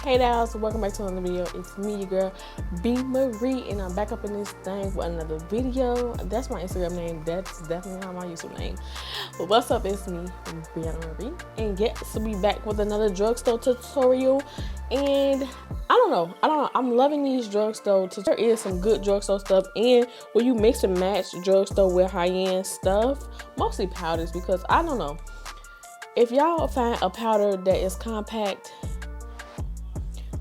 Hey guys, welcome back to another video. It's me, your girl, B Marie, and I'm back up in this thing for another video. That's my Instagram name. That's definitely not my username. But what's up? It's me, Briana Marie, and yes, we back with another drugstore tutorial. And I don't know. I'm loving these drugstore tutorials. There is some good drugstore stuff, and when you mix and match drugstore with high-end stuff, mostly powders, because I don't know. If y'all find a powder that is compact,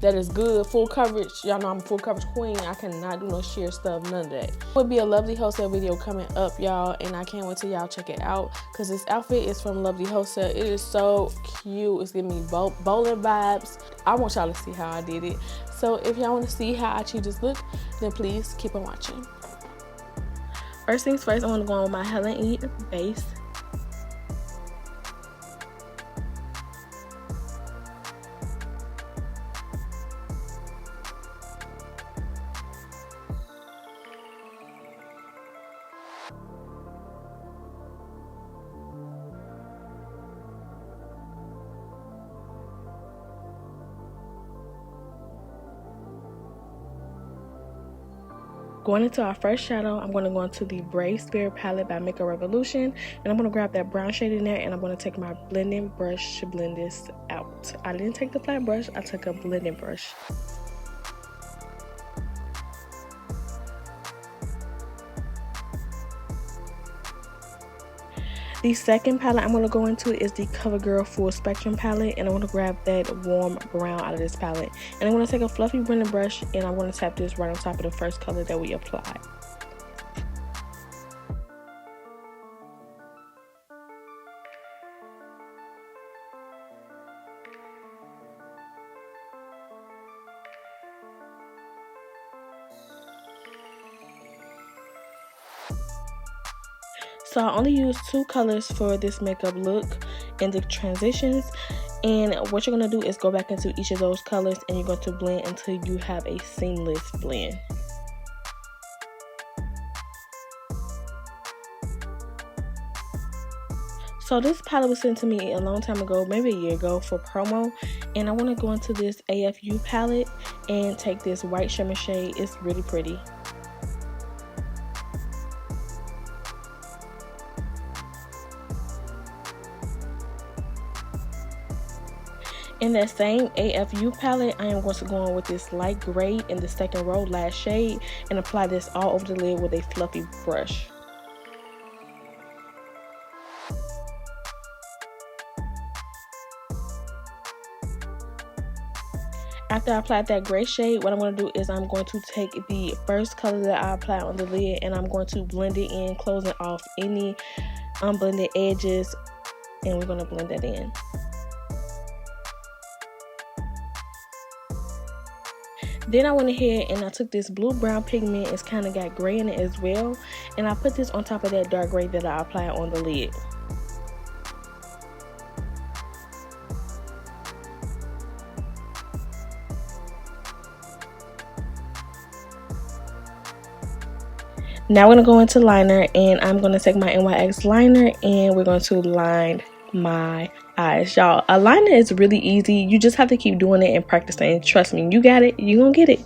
that is good, full coverage, y'all know I'm a full coverage queen. I cannot do no sheer stuff, none of that. Would be a lovely wholesale video coming up, y'all, and I can't wait till y'all check it out, because this outfit is from Lovely Wholesale. It is so cute. It's giving me bowling vibes. I want y'all to see how I did it. So if y'all want to see how I achieve this look, then please keep on watching. First things first, I want to go on with my Helen E Base. Going into our first shadow, I'm going to go into the Brave Spirit palette by Makeup Revolution, and I'm going to grab that brown shade in there, and I'm going to take my blending brush to blend this out. I didn't take the flat brush, I took a blending brush. The second palette I'm going to go into is the Covergirl Full Spectrum palette, and I'm going to grab that warm brown out of this palette. And I'm going to take a fluffy blending brush, and I'm going to tap this right on top of the first color that we applied. So I only use two colors for this makeup look in the transitions, and what you're going to do is go back into each of those colors, and you're going to blend until you have a seamless blend. So this palette was sent to me a long time ago, maybe a year ago, for promo, and I want to go into this AFU palette and take this white shimmer shade. It's really pretty. In that same AFU palette, I am going to go on with this light gray in the second row, last shade, and apply this all over the lid with a fluffy brush. After I applied that gray shade, what I'm going to do is I'm going to take the first color that I applied on the lid, and I'm going to blend it in, closing off any unblended edges, and we're going to blend that in. Then I went ahead and I took this blue-brown pigment. It's kind of got gray in it as well, and I put this on top of that dark gray that I applied on the lid. Now we're going to go into liner, and I'm going to take my NYX liner, and we're going to line my eyes. Y'all, a liner is really easy. You just have to keep doing it and practicing. Trust me, you got it. You're going to get it.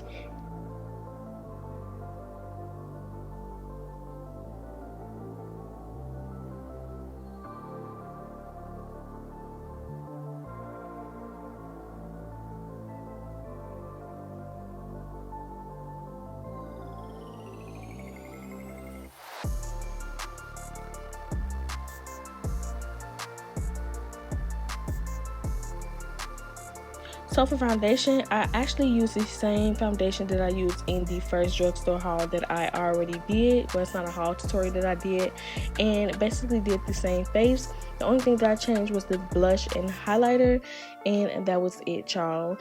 So for foundation, I actually use the same foundation that I used in the first drugstore haul that I already did. Well, it's not a haul tutorial that I did, and basically did the same face. The only thing that I changed was the blush and highlighter, and that was it, y'all.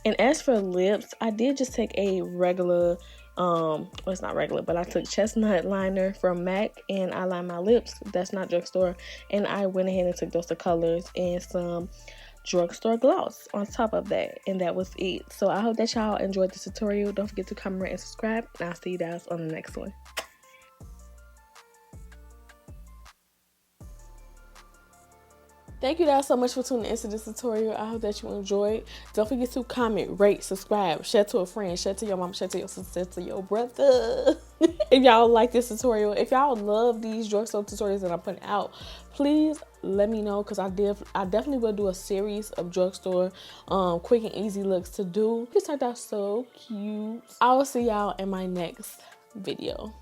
And as for lips, I did just take a regular, well, it's not regular, but I took chestnut liner from MAC and I lined my lips. That's not Drugstore. And I went ahead and took those two colors and some Drugstore gloss on top of that, and that was it. So I hope that y'all enjoyed this tutorial. Don't forget to comment and subscribe, and I'll see you guys on the next one. Thank you guys so much for tuning into this tutorial. I hope that you enjoyed. Don't forget to comment, rate, subscribe, share to a friend, share to your mom, share to your sister, share to your brother. If y'all like this tutorial, if y'all love these drugstore tutorials that I'm putting out, please let me know, because I definitely will do a series of drugstore quick and easy looks to do. This turned out so cute. I will see y'all in my next video.